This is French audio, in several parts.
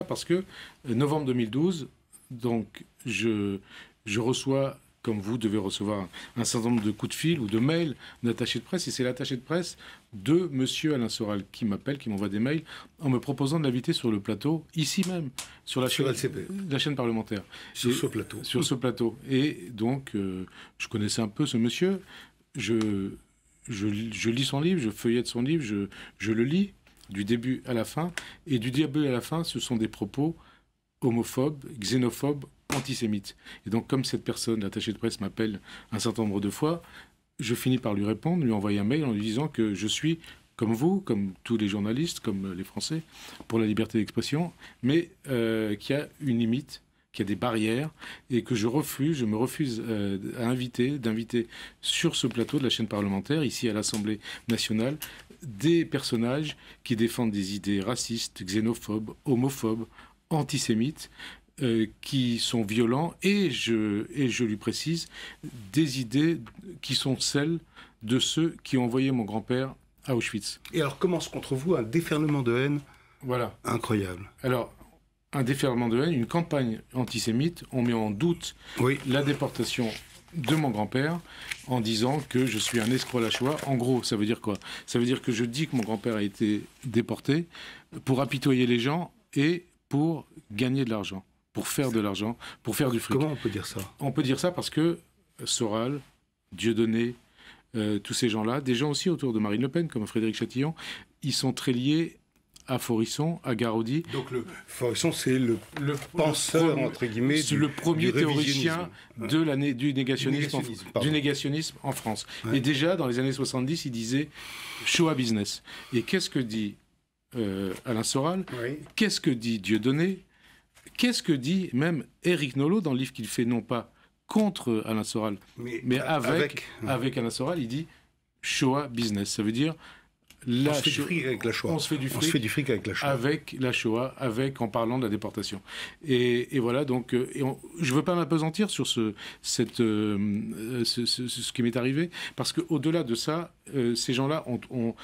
Parce que novembre 2012, donc je reçois, comme vous devez recevoir un certain nombre de coups de fil ou de mails d'attachés de presse, et c'est l'attaché de presse de monsieur Alain Soral qui m'appelle, qui m'envoie des mails en me proposant de l'inviter sur le plateau, ici même, sur la chaîne parlementaire. Sur ce plateau. Sur ce plateau. Et donc, je connaissais un peu ce monsieur, je lis son livre, je feuillette son livre, je le lis du début à la fin, et du début à la fin, ce sont des propos homophobes, xénophobes, antisémites. Et donc, comme cette personne, l'attaché de presse, m'appelle un certain nombre de fois, je finis par lui répondre, lui envoyer un mail en lui disant que je suis, comme vous, comme tous les journalistes, comme les Français, pour la liberté d'expression, mais qu'il y a une limite, qu'il y a des barrières, et que je me refuse d'inviter sur ce plateau de la chaîne parlementaire, ici à l'Assemblée nationale, des personnages qui défendent des idées racistes, xénophobes, homophobes, antisémites, qui sont violents, et je lui précise, des idées qui sont celles de ceux qui ont envoyé mon grand-père à Auschwitz. Et alors commence contre vous un déferlement de haine incroyable. Alors, un déferlement de haine, une campagne antisémite, on met en doute la déportation de mon grand-père en disant que je suis un escroc à la Shoah. En gros, ça veut dire quoi? Ça veut dire que je dis que mon grand-père a été déporté pour apitoyer les gens et pour gagner de l'argent, pour faire de l'argent, pour faire du fric. Comment on peut dire ça? On peut dire ça parce que Soral, Dieudonné, tous ces gens-là, des gens aussi autour de Marine Le Pen, comme Frédéric Chatillon, ils sont très liés à Forisson, à Garaudy. Donc Forisson, c'est le penseur, entre guillemets, c'est le premier théoricien du négationnisme en France. Ouais. Et déjà, dans les années 70, il disait « Shoah business ». Et qu'est-ce que dit Alain Soral? Qu'est-ce que dit Dieudonné? Qu'est-ce que dit même Éric Nolot dans le livre qu'il fait, non pas contre Alain Soral, mais avec Alain Soral, il dit « Shoah business ». Ça veut dire... on se fait du fric avec la Shoah. On se fait du fric avec la Shoah. Avec la Shoah, en parlant de la déportation. Et voilà, donc, je ne veux pas m'apesantir sur ce qui m'est arrivé, parce qu'au-delà de ça, ces gens-là ont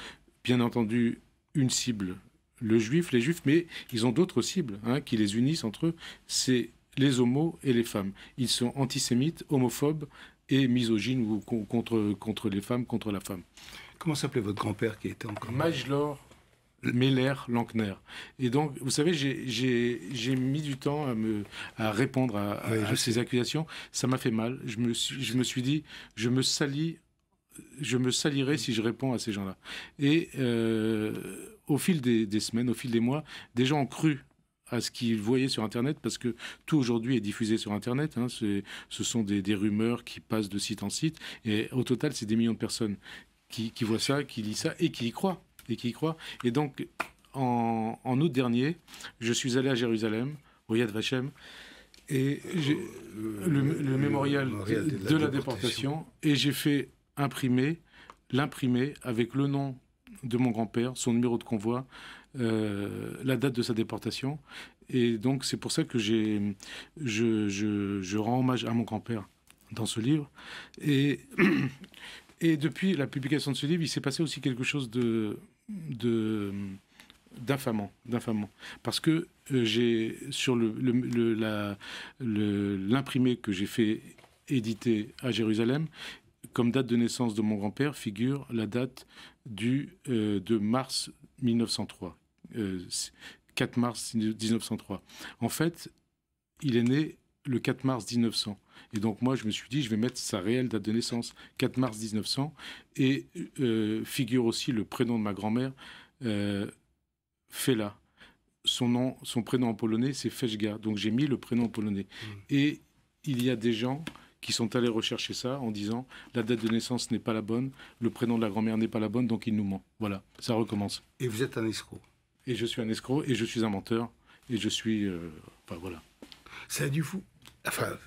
bien entendu une cible, les juifs, mais ils ont d'autres cibles qui les unissent entre eux, c'est les homos et les femmes. Ils sont antisémites, homophobes et misogynes ou contre les femmes, contre la femme. Comment s'appelait votre grand-père qui était encore... Majlor Meller-Lankner. Et donc, vous savez, j'ai mis du temps à répondre à ces accusations. Ça m'a fait mal. Je me suis dit, je me salirais si je réponds à ces gens-là. Et au fil des semaines, au fil des mois, des gens ont cru à ce qu'ils voyaient sur Internet, parce que tout aujourd'hui est diffusé sur Internet. Ce sont des rumeurs qui passent de site en site. Et au total, c'est des millions de personnes qui voient ça, qui lisent ça et qui y croient. Et donc, en août dernier, je suis allé à Jérusalem, au Yad Vashem, et le mémorial de la déportation, et j'ai fait l'imprimer avec le nom de mon grand-père, son numéro de convoi, la date de sa déportation. Et donc, c'est pour ça que je rends hommage à mon grand-père dans ce livre. Et depuis la publication de ce livre, il s'est passé aussi quelque chose d'infamant. Parce que j'ai, sur l'imprimé que j'ai fait éditer à Jérusalem, comme date de naissance de mon grand-père, figure la date de mars 1903. 4 mars 1903. En fait, il est né le 4 mars 1900. Et donc moi, je me suis dit, je vais mettre sa réelle date de naissance, 4 mars 1900, et figure aussi le prénom de ma grand-mère, Fela. Son prénom en polonais, c'est Fejga. Donc j'ai mis le prénom en polonais. Et il y a des gens qui sont allés rechercher ça en disant, la date de naissance n'est pas la bonne, le prénom de la grand-mère n'est pas la bonne, donc il nous ment. Voilà, ça recommence. Et vous êtes un escroc. Et je suis un escroc, et je suis un menteur, et je suis... enfin, voilà. Ça a dû vous... Enfin,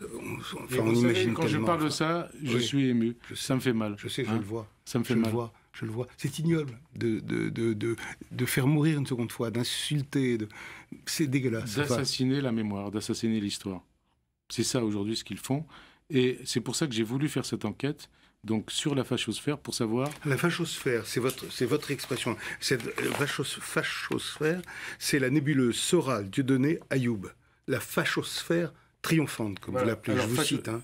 on imagine quand je parle de ça, je suis ému. Ça me fait mal. Je sais, je le vois. Ça me fait mal. Je le vois. C'est ignoble de faire mourir une seconde fois, d'insulter. C'est dégueulasse. D'assassiner la mémoire, d'assassiner l'histoire. C'est ça aujourd'hui ce qu'ils font. Et c'est pour ça que j'ai voulu faire cette enquête, donc sur la fachosphère pour savoir... La fachosphère, c'est votre expression. Cette fachosphère, c'est la nébuleuse Soral, Dieudonné, Ayoub. La fachosphère triomphante, comme vous l'appelez, je vous cite. Hein.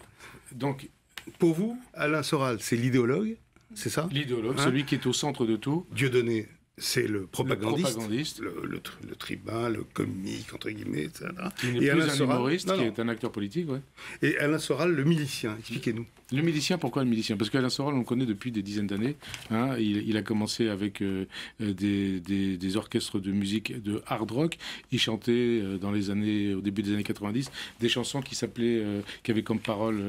Donc, pour vous, Alain Soral, c'est l'idéologue, c'est ça? L'idéologue, celui qui est au centre de tout. Dieudonné, c'est le propagandiste, le le tribun, le comique, entre guillemets, etc. Qui n'est plus un humoriste, qui est un acteur politique. Ouais. Et Alain Soral, le milicien, expliquez-nous. Le milicien, pourquoi le milicien? Parce qu'Alain Soral, on le connaît depuis des dizaines d'années. Hein. Il a commencé avec des orchestres de musique de hard rock. Il chantait au début des années 90 des chansons qui avaient comme parole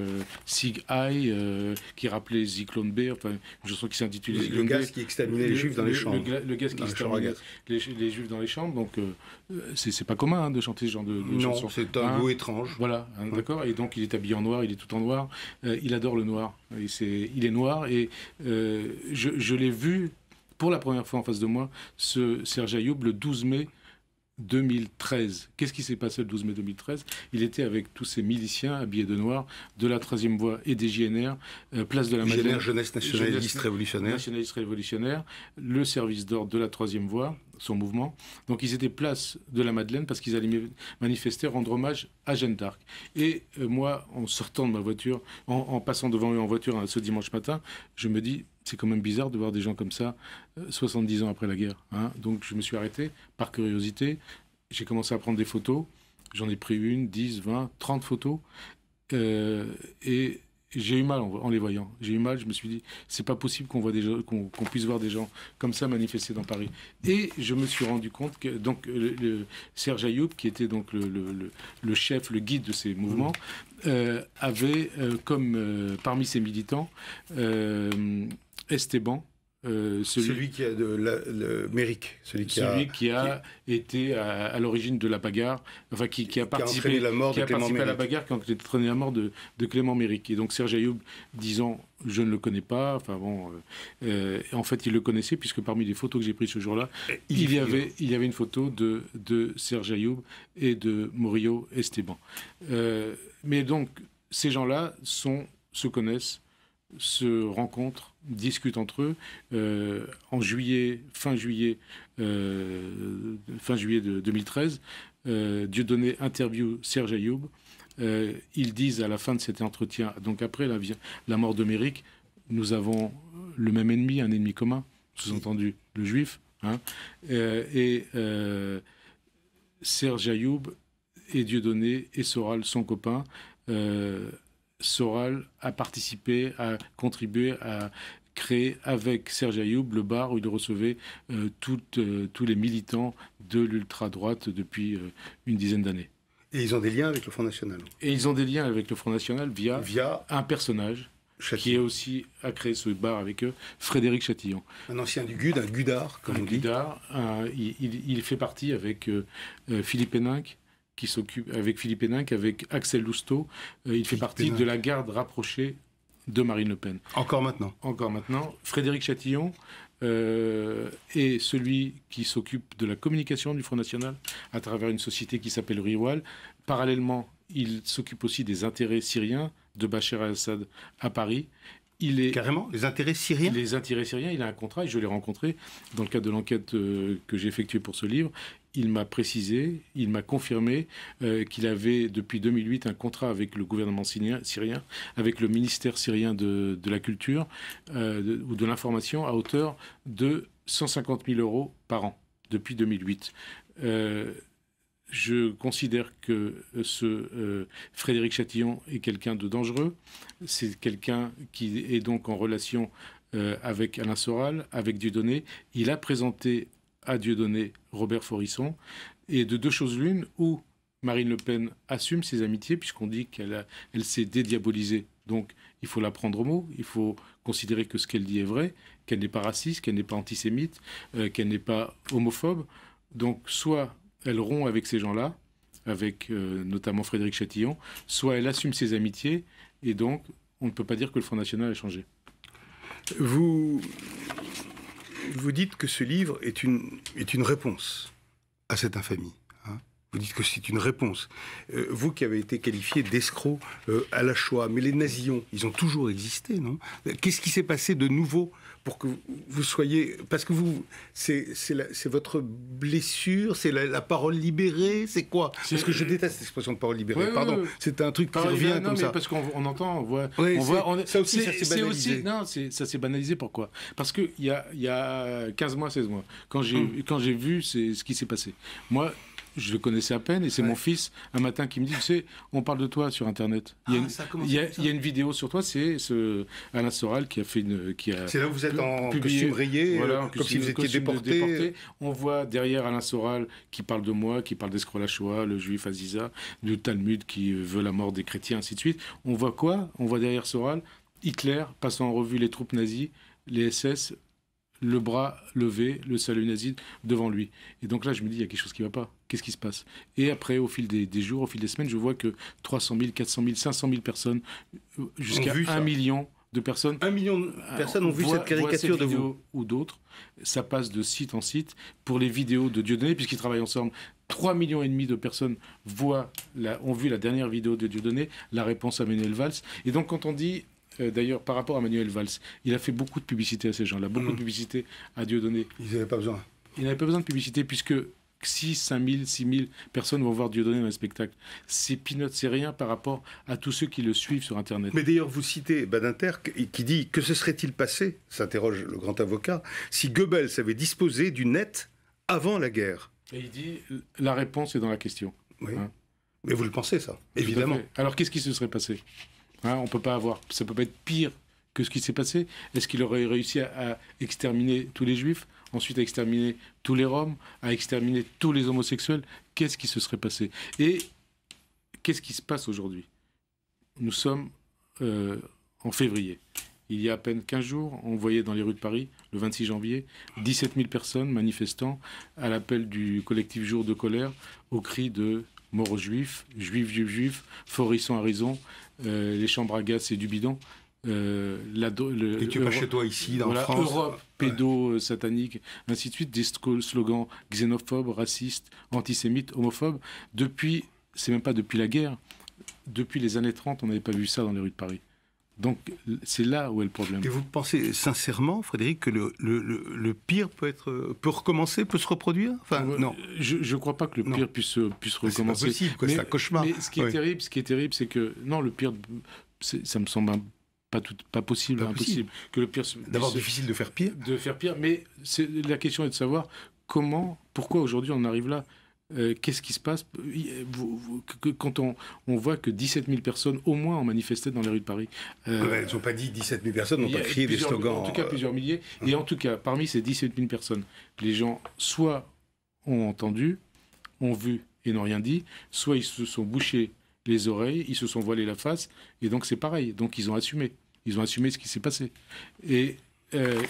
Sig Heil, qui rappelait Zyklon B, enfin une chanson qui s'intitulait Le gaz qui exterminait les Juifs dans les chambres. Le gaz qui exterminait les Juifs dans les chambres. Donc c'est pas commun de chanter ce genre de chansons. Non, c'est un goût étrange. Voilà, d'accord. Et donc il est habillé en noir, il est tout en noir. Il adore le noir. Il est noir et je l'ai vu pour la première fois en face de moi, ce Serge Ayoub, le 12 mai 2013. Qu'est-ce qui s'est passé le 12 mai 2013? Il était avec tous ces miliciens habillés de noir de la 13e voie et des JNR, place de la Madeleine. Jeunesse nationaliste révolutionnaire. Nationaliste révolutionnaire, le service d'ordre de la 3e voie, son mouvement. Donc ils étaient place de la Madeleine parce qu'ils allaient manifester, rendre hommage à Jeanne d'Arc. Et moi, en sortant de ma voiture, en passant devant eux en voiture ce dimanche matin, je me dis, c'est quand même bizarre de voir des gens comme ça 70 ans après la guerre. Hein. Donc je me suis arrêté par curiosité. J'ai commencé à prendre des photos. J'en ai pris 1, 10, 20, 30 photos. Et j'ai eu mal en les voyant. J'ai eu mal, je me suis dit, c'est pas possible qu'on puisse voir des gens comme ça manifester dans Paris. Et je me suis rendu compte que donc, Serge Ayoub, qui était donc le chef, le guide de ces mouvements, avait comme parmi ses militants Esteban, celui qui a le Méric, celui qui a été à l'origine de la bagarre, enfin qui a participé à la bagarre, qui a entraîné la mort de Clément Méric. Et donc Serge Ayoub disant je ne le connais pas, enfin bon, en fait il le connaissait puisque parmi les photos que j'ai prises ce jour-là, il y avait une photo de Serge Ayoub et de Murillo Esteban. Mais donc ces gens-là se connaissent, se rencontrent, discutent entre eux. En fin juillet de 2013, Dieudonné interview Serge Ayoub. Ils disent à la fin de cet entretien, donc après la mort de Méric, nous avons le même ennemi, un ennemi commun, sous-entendu le juif. Hein, Serge Ayoub et Dieudonné et Soral sont copains. Soral a participé, a contribué à créer avec Serge Ayoub le bar où il recevait tous les militants de l'ultra-droite depuis une dizaine d'années. Et ils ont des liens avec le Front National. Et ils ont des liens avec le Front National via un personnage qui a créé ce bar avec eux, Frédéric Chatillon. Un ancien du GUD, un gudard, comme on dit. Il fait partie avec Philippe Héninck, avec Axel Lousteau. Il fait partie de la garde rapprochée de Marine Le Pen. Encore maintenant. Frédéric Chatillon est celui qui s'occupe de la communication du Front National à travers une société qui s'appelle Riwal. Parallèlement, il s'occupe aussi des intérêts syriens de Bachar al-Assad à Paris. Carrément, les intérêts syriens. Les intérêts syriens, il a un contrat, et je l'ai rencontré dans le cadre de l'enquête que j'ai effectuée pour ce livre. Il m'a précisé, il m'a confirmé qu'il avait depuis 2008 un contrat avec le gouvernement syrien, avec le ministère syrien de la Culture ou de l'Information à hauteur de 150 000 € par an depuis 2008. Je considère que ce Frédéric Chatillon est quelqu'un de dangereux. C'est quelqu'un qui est donc en relation avec Alain Soral, avec Dieudonné. Il a présenté à Dieudonné Robert Forisson. Et de deux choses l'une, où Marine Le Pen assume ses amitiés, puisqu'on dit qu'elle s'est dédiabolisée. Donc il faut la prendre au mot, il faut considérer que ce qu'elle dit est vrai, qu'elle n'est pas raciste, qu'elle n'est pas antisémite, qu'elle n'est pas homophobe. Donc soit elle rompt avec ces gens-là, avec notamment Frédéric Chatillon, soit elle assume ses amitiés, et donc on ne peut pas dire que le Front National a changé. Vous dites que ce livre est une réponse à cette infamie. Hein. Vous dites que c'est une réponse. Vous qui avez été qualifié d'escroc à la Shoah, mais les nazillons, ils ont toujours existé, non? Qu'est-ce qui s'est passé de nouveau pour que vous soyez... Parce que vous, c'est votre blessure, c'est la parole libérée, c'est quoi? Parce que je déteste l'expression de parole libérée, pardon. C'est un truc qui revient comme ça. Parce qu'on entend, on voit... ça aussi, ça s'est banalisé. Ça s'est banalisé, pourquoi? Parce qu'il y a 15 mois, 16 mois, quand j'ai vu ce qui s'est passé, moi... Je le connaissais à peine et c'est mon fils un matin qui me dit, tu sais, on parle de toi sur Internet. Il y a une vidéo sur toi, c'est Alain Soral qui a fait c'est là où vous êtes en costume rayé, voilà, comme si vous étiez déporté. On voit derrière Alain Soral qui parle de moi, qui parle d'escroc la Shoah, le juif Aziza, le Talmud qui veut la mort des chrétiens, ainsi de suite. On voit quoi? On voit derrière Soral Hitler passant en revue les troupes nazies, les SS, le bras levé, le salut nazi devant lui. Et donc là, je me dis, il y a quelque chose qui ne va pas. Qu'est-ce qui se passe? Et après, au fil des jours, au fil des semaines, je vois que 300 000, 400 000, 500 000 personnes, jusqu'à 1 million de personnes... 1 million de personnes ont vu cette caricature de vous. Ou d'autres. Ça passe de site en site. Pour les vidéos de Dieudonné, puisqu'ils travaillent ensemble, 3,5 millions de personnes ont vu la dernière vidéo de Dieudonné, la réponse à Manuel Valls. Et donc, quand on dit... D'ailleurs, par rapport à Manuel Valls, il a fait beaucoup de publicité à ces gens-là, beaucoup de publicité à Dieudonné. Ils n'avaient pas besoin. Il n'avait pas besoin de publicité puisque 5 000, 6 000 personnes vont voir Dieudonné dans le spectacle. C'est peanuts, c'est rien par rapport à tous ceux qui le suivent sur Internet. Mais d'ailleurs, vous citez Badinter qui dit « Que se serait-il passé ?» s'interroge le grand avocat, « si Goebbels avait disposé du net avant la guerre ?» Et il dit « La réponse est dans la question. » Oui. Mais vous le pensez, ça, évidemment. Alors, qu'est-ce qui se serait passé? On peut pas avoir, ça peut pas être pire que ce qui s'est passé. Est-ce qu'il aurait réussi à exterminer tous les juifs, ensuite à exterminer tous les roms, à exterminer tous les homosexuels? Qu'est-ce qui se serait passé? Et qu'est-ce qui se passe aujourd'hui? Nous sommes en février. Il y a à peine 15 jours, on voyait dans les rues de Paris, le 26 janvier, 17 000 personnes manifestant à l'appel du collectif Jour de colère, au cri de « mort aux juifs »,« juifs, juifs, juifs »,« Forisson à raison », les chambres à gaz, c'est du bidon. Et tu vas chez toi ici, dans France. Europe, pédo-satanique, ainsi de suite, des slogans xénophobes, racistes, antisémites, homophobes. C'est même pas depuis la guerre, depuis les années 30, on n'avait pas vu ça dans les rues de Paris. Donc c'est là où est le problème. Et vous pensez sincèrement, Frédéric, que le pire peut recommencer, peut se reproduire? Enfin, non. Je ne crois pas que le pire puisse recommencer. C'est pas possible, c'est un cauchemar. Mais ce qui est terrible, c'est que non, le pire, ça me semble pas possible, impossible. Que le pire. D'abord difficile de faire pire. De faire pire, mais la question est de savoir pourquoi aujourd'hui on arrive là. Qu'est-ce qui se passe quand on voit que 17 000 personnes au moins ont manifesté dans les rues de Paris? Elles n'ont pas dit 17 000 personnes, n'ont pas crié des slogans. En tout cas, plusieurs milliers. Et en tout cas, parmi ces 17 000 personnes, les gens soit ont entendu, ont vu et n'ont rien dit, soit ils se sont bouchés les oreilles, ils se sont voilés la face, et donc c'est pareil. Donc ils ont assumé. Ils ont assumé ce qui s'est passé. Et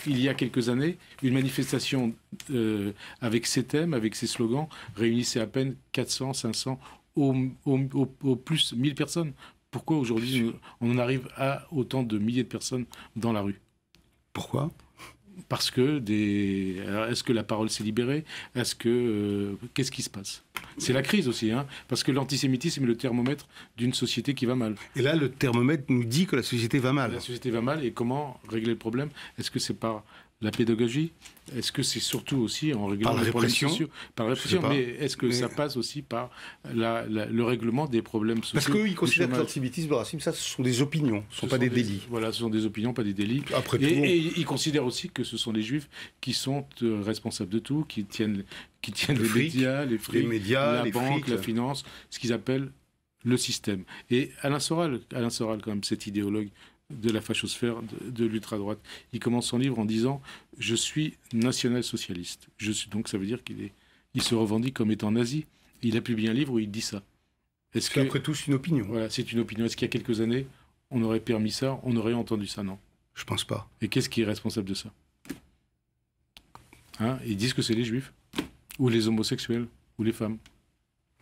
il y a quelques années, une manifestation avec ces thèmes, avec ces slogans, réunissait à peine 400, 500, au plus 1000 personnes. Pourquoi aujourd'hui on en arrive à autant de milliers de personnes dans la rue? Pourquoi? Parce que Alors, est-ce que la parole s'est libérée? Qu'est-ce qui se passe? C'est la crise aussi, parce que l'antisémitisme est le thermomètre d'une société qui va mal. Et là, le thermomètre nous dit que la société va mal. La société va mal, et comment régler le problème? Est-ce que c'est par la pédagogie? Est-ce que c'est surtout aussi en réglant les problèmes sociaux? Par la répression, mais est-ce que ça passe aussi par le règlement des problèmes sociaux? Parce qu'eux, ils considèrent que l'antisémitisme, le racisme, ça, ce sont des opinions, ce ne sont pas des délits. Voilà, ce sont des opinions, pas des délits. Après tout, et ils considèrent aussi que ce sont les juifs qui sont responsables de tout, qui tiennent les médias, la banque, la finance, ce qu'ils appellent le système. Et Alain Soral, quand même, cet idéologue de la fachosphère, de l'ultra-droite, il commence son livre en disant « Je suis national-socialiste ». Donc ça veut dire qu'il se revendique comme étant nazi. Il a publié un livre où il dit ça. C'est après tout une opinion. Voilà, c'est une opinion. Est-ce qu'il y a quelques années, on aurait permis ça, on aurait entendu ça? Non. Je pense pas. Et qu'est-ce qui est responsable de ça? Ils disent que c'est les juifs, ou les homosexuels, ou les femmes.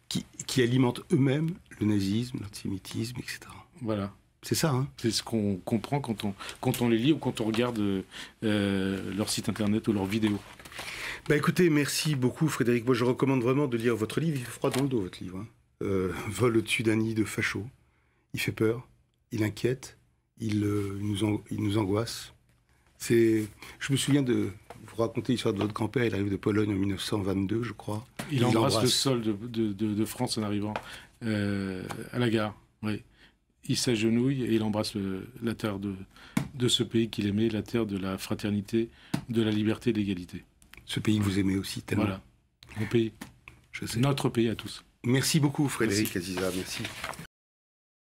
Qui alimentent eux-mêmes le nazisme, l'antisémitisme, etc. Voilà. C'est ça, C'est ce qu'on comprend quand on les lit ou quand on regarde leur site internet ou leurs vidéos. Bah écoutez, merci beaucoup Frédéric. Moi je recommande vraiment de lire votre livre. Il fait froid dans le dos votre livre. Vol au-dessus d'un nid de fachos. Il fait peur, il inquiète, il nous angoisse. Je me souviens de vous raconter l'histoire de votre grand-père. Il arrive de Pologne en 1922, je crois. Il embrasse le sol de France en arrivant à la gare. Oui. Il s'agenouille et il embrasse la terre de ce pays qu'il aimait, la terre de la fraternité, de la liberté et de l'égalité. Ce pays que vous aimez aussi tellement. Voilà, mon pays, je sais. Notre pays à tous. Merci beaucoup Frédéric Aziza, merci.